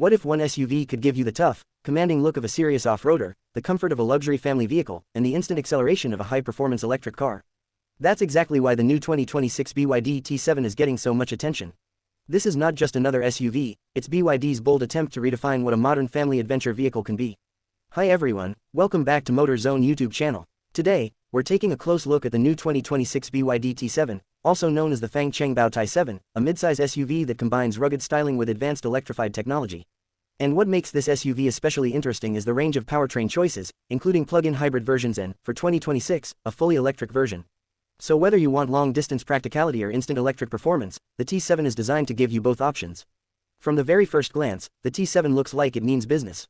What if one SUV could give you the tough, commanding look of a serious off-roader, the comfort of a luxury family vehicle, and the instant acceleration of a high-performance electric car? That's exactly why the new 2026 BYD Ti7 is getting so much attention. This is not just another SUV, it's BYD's bold attempt to redefine what a modern family adventure vehicle can be. Hi everyone, welcome back to Motor Zone YouTube channel. Today, we're taking a close look at the new 2026 BYD Ti7, also known as the Fangchengbao Ti7, a midsize SUV that combines rugged styling with advanced electrified technology. And what makes this SUV especially interesting is the range of powertrain choices, including plug-in hybrid versions and, for 2026, a fully electric version. So whether you want long-distance practicality or instant electric performance, the Ti7 is designed to give you both options. From the very first glance, the Ti7 looks like it means business.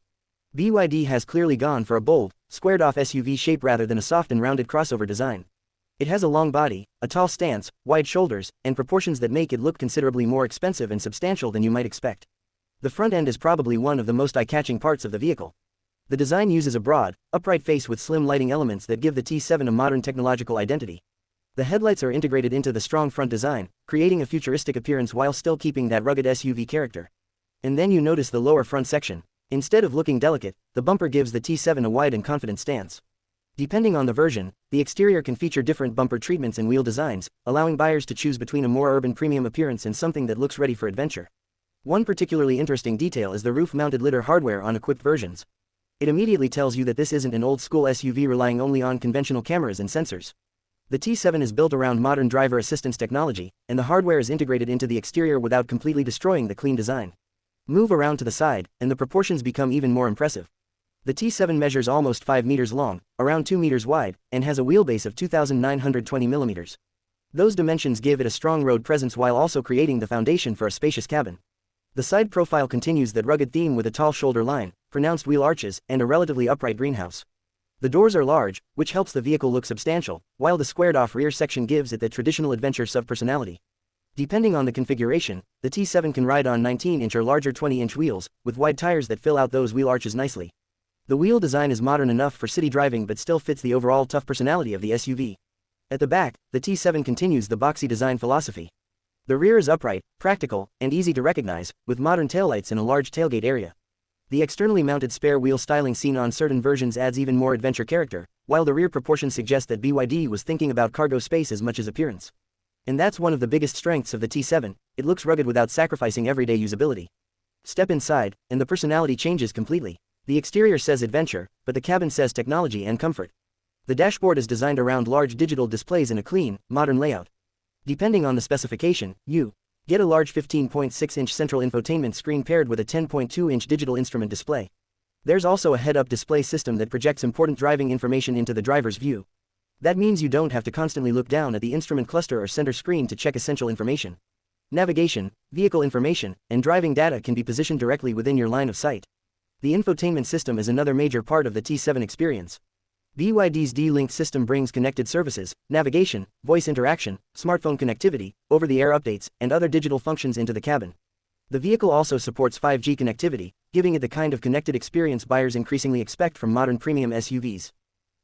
BYD has clearly gone for a bold, squared-off SUV shape rather than a soft and rounded crossover design. It has a long body, a tall stance, wide shoulders, and proportions that make it look considerably more expensive and substantial than you might expect. The front end is probably one of the most eye-catching parts of the vehicle. The design uses a broad, upright face with slim lighting elements that give the Ti7 a modern technological identity. The headlights are integrated into the strong front design, creating a futuristic appearance while still keeping that rugged SUV character. And then you notice the lower front section. Instead of looking delicate, the bumper gives the Ti7 a wide and confident stance. Depending on the version, the exterior can feature different bumper treatments and wheel designs, allowing buyers to choose between a more urban premium appearance and something that looks ready for adventure. One particularly interesting detail is the roof-mounted lidar hardware on equipped versions. It immediately tells you that this isn't an old-school SUV relying only on conventional cameras and sensors. The Ti7 is built around modern driver assistance technology, and the hardware is integrated into the exterior without completely destroying the clean design. Move around to the side, and the proportions become even more impressive. The Ti7 measures almost 5 meters long, around 2 meters wide, and has a wheelbase of 2,920 millimeters. Those dimensions give it a strong road presence while also creating the foundation for a spacious cabin. The side profile continues that rugged theme with a tall shoulder line, pronounced wheel arches, and a relatively upright greenhouse. The doors are large, which helps the vehicle look substantial, while the squared-off rear section gives it the traditional adventure SUV personality. Depending on the configuration, the Ti7 can ride on 19-inch or larger 20-inch wheels, with wide tires that fill out those wheel arches nicely. The wheel design is modern enough for city driving but still fits the overall tough personality of the SUV. At the back, the Ti7 continues the boxy design philosophy. The rear is upright, practical, and easy to recognize, with modern taillights and a large tailgate area. The externally mounted spare wheel styling seen on certain versions adds even more adventure character, while the rear proportions suggest that BYD was thinking about cargo space as much as appearance. And that's one of the biggest strengths of the Ti7, it looks rugged without sacrificing everyday usability. Step inside, and the personality changes completely. The exterior says adventure, but the cabin says technology and comfort. The dashboard is designed around large digital displays in a clean, modern layout. Depending on the specification, you get a large 15.6-inch central infotainment screen paired with a 10.2-inch digital instrument display. There's also a head-up display system that projects important driving information into the driver's view. That means you don't have to constantly look down at the instrument cluster or center screen to check essential information. Navigation, vehicle information, and driving data can be positioned directly within your line of sight. The infotainment system is another major part of the Ti7 experience. BYD's D-Link system brings connected services, navigation, voice interaction, smartphone connectivity, over-the-air updates, and other digital functions into the cabin. The vehicle also supports 5G connectivity, giving it the kind of connected experience buyers increasingly expect from modern premium SUVs.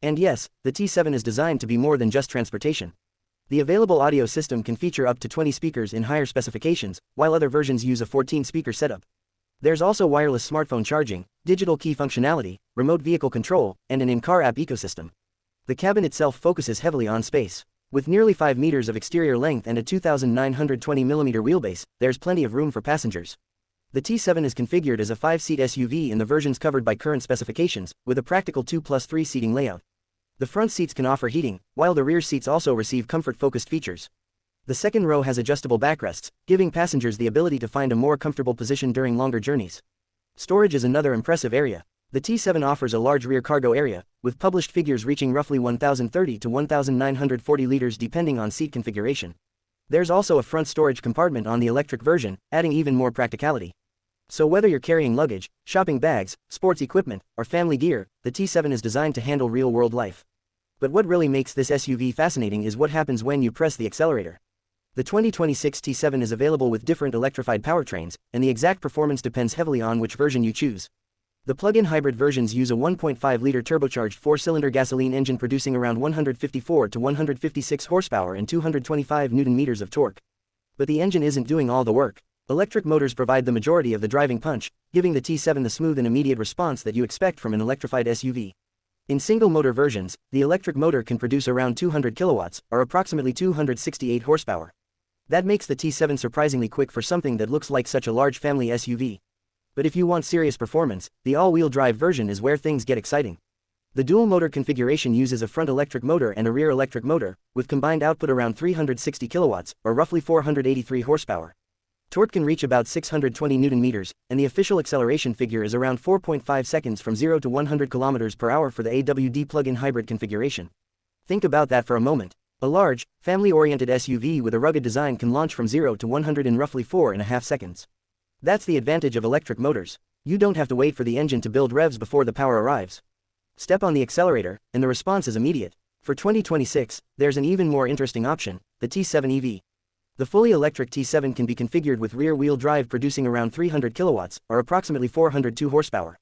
And yes, the Ti7 is designed to be more than just transportation. The available audio system can feature up to 20 speakers in higher specifications, while other versions use a 14-speaker setup. There's also wireless smartphone charging, digital key functionality, remote vehicle control, and an in-car app ecosystem. The cabin itself focuses heavily on space. With nearly 5 meters of exterior length and a 2,920 millimeter wheelbase, there's plenty of room for passengers. The Ti7 is configured as a 5-seat SUV in the versions covered by current specifications, with a practical 2+3 seating layout. The front seats can offer heating, while the rear seats also receive comfort-focused features. The second row has adjustable backrests, giving passengers the ability to find a more comfortable position during longer journeys. Storage is another impressive area. The Ti7 offers a large rear cargo area, with published figures reaching roughly 1,030 to 1,940 liters depending on seat configuration. There's also a front storage compartment on the electric version, adding even more practicality. So whether you're carrying luggage, shopping bags, sports equipment, or family gear, the Ti7 is designed to handle real-world life. But what really makes this SUV fascinating is what happens when you press the accelerator. The 2026 Ti7 is available with different electrified powertrains, and the exact performance depends heavily on which version you choose. The plug-in hybrid versions use a 1.5-liter turbocharged 4-cylinder gasoline engine producing around 154 to 156 horsepower and 225 Nm of torque. But the engine isn't doing all the work. Electric motors provide the majority of the driving punch, giving the T7 the smooth and immediate response that you expect from an electrified SUV. In single-motor versions, the electric motor can produce around 200 kilowatts, or approximately 268 horsepower. That makes the T7 surprisingly quick for something that looks like such a large family SUV. But if you want serious performance, the all-wheel drive version is where things get exciting. The dual-motor configuration uses a front electric motor and a rear electric motor, with combined output around 360 kilowatts, or roughly 483 horsepower. Torque can reach about 620 Nm, and the official acceleration figure is around 4.5 seconds from 0 to 100 km per hour for the AWD plug-in hybrid configuration. Think about that for a moment. A large, family-oriented SUV with a rugged design can launch from 0 to 100 in roughly 4.5 seconds. That's the advantage of electric motors. You don't have to wait for the engine to build revs before the power arrives. Step on the accelerator, and the response is immediate. For 2026, there's an even more interesting option, the T7 EV. The fully electric T7 can be configured with rear-wheel drive producing around 300 kilowatts, or approximately 402 horsepower.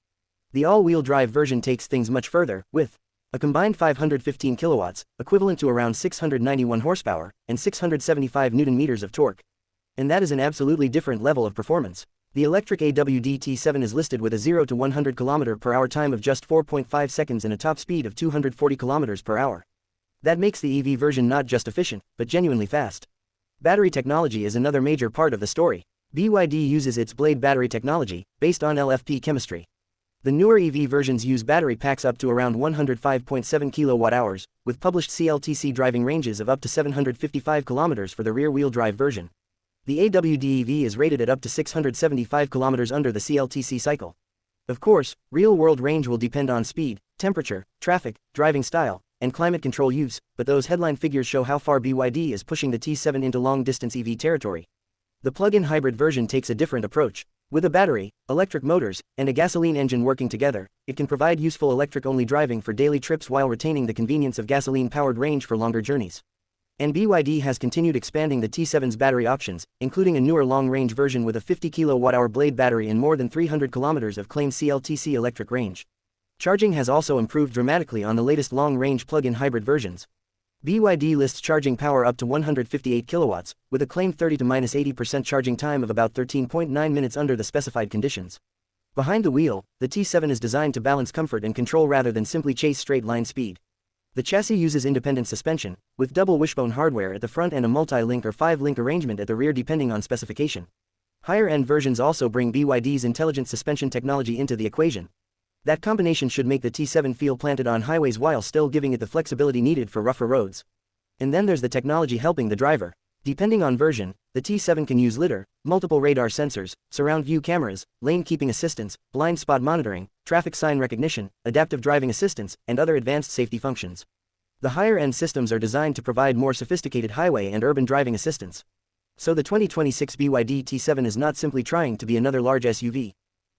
The all-wheel drive version takes things much further, with a combined 515 kilowatts, equivalent to around 691 horsepower, and 675 Nm of torque. And that is an absolutely different level of performance. The electric AWD Ti7 is listed with a 0 to 100 km per hour time of just 4.5 seconds and a top speed of 240 km per hour. That makes the EV version not just efficient, but genuinely fast. Battery technology is another major part of the story. BYD uses its Blade battery technology, based on LFP chemistry. The newer EV versions use battery packs up to around 105.7 kWh, with published CLTC driving ranges of up to 755 km for the rear-wheel drive version. The AWD EV is rated at up to 675 km under the CLTC cycle. Of course, real-world range will depend on speed, temperature, traffic, driving style, and climate control use, but those headline figures show how far BYD is pushing the T7 into long-distance EV territory. The plug-in hybrid version takes a different approach. With a battery, electric motors, and a gasoline engine working together, it can provide useful electric-only driving for daily trips while retaining the convenience of gasoline-powered range for longer journeys. And BYD has continued expanding the T7's battery options, including a newer long-range version with a 50 kWh Blade battery and more than 300 km of claimed CLTC electric range. Charging has also improved dramatically on the latest long-range plug-in hybrid versions. BYD lists charging power up to 158 kilowatts, with a claimed 30 to -80% charging time of about 13.9 minutes under the specified conditions. Behind the wheel, the T7 is designed to balance comfort and control rather than simply chase straight-line speed. The chassis uses independent suspension, with double wishbone hardware at the front and a multi-link or 5-link arrangement at the rear depending on specification. Higher-end versions also bring BYD's intelligent suspension technology into the equation. That combination should make the T7 feel planted on highways while still giving it the flexibility needed for rougher roads. And then there's the technology helping the driver. Depending on version, the T7 can use lidar, multiple radar sensors, surround view cameras, lane keeping assistance, blind spot monitoring, traffic sign recognition, adaptive driving assistance, and other advanced safety functions. The higher-end systems are designed to provide more sophisticated highway and urban driving assistance. So the 2026 BYD T7 is not simply trying to be another large SUV.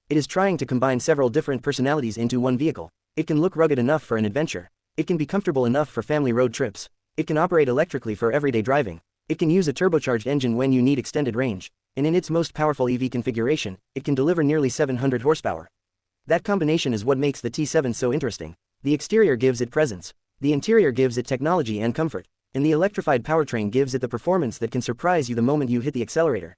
It is trying to combine several different personalities into one vehicle. It can look rugged enough for an adventure. It can be comfortable enough for family road trips. It can operate electrically for everyday driving. It can use a turbocharged engine when you need extended range. And in its most powerful EV configuration, it can deliver nearly 700 horsepower. That combination is what makes the T7 so interesting. The exterior gives it presence. The interior gives it technology and comfort. And the electrified powertrain gives it the performance that can surprise you the moment you hit the accelerator.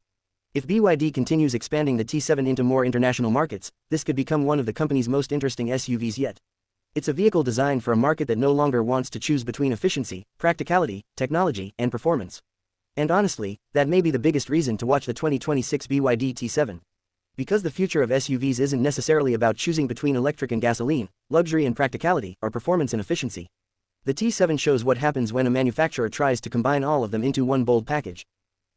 If BYD continues expanding the T7 into more international markets, this could become one of the company's most interesting SUVs yet. It's a vehicle designed for a market that no longer wants to choose between efficiency, practicality, technology, and performance. And honestly, that may be the biggest reason to watch the 2026 BYD T7. Because the future of SUVs isn't necessarily about choosing between electric and gasoline, luxury and practicality, or performance and efficiency. The T7 shows what happens when a manufacturer tries to combine all of them into one bold package.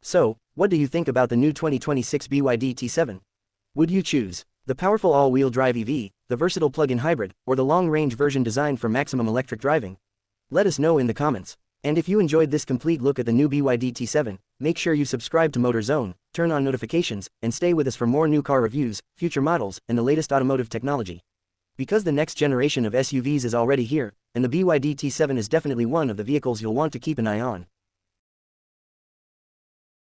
So, what do you think about the new 2026 BYD T7? Would you choose the powerful all-wheel drive EV, the versatile plug-in hybrid, or the long-range version designed for maximum electric driving? Let us know in the comments. And if you enjoyed this complete look at the new BYD T7, make sure you subscribe to Motor Zone, turn on notifications, and stay with us for more new car reviews, future models, and the latest automotive technology. Because the next generation of SUVs is already here, and the BYD T7 is definitely one of the vehicles you'll want to keep an eye on.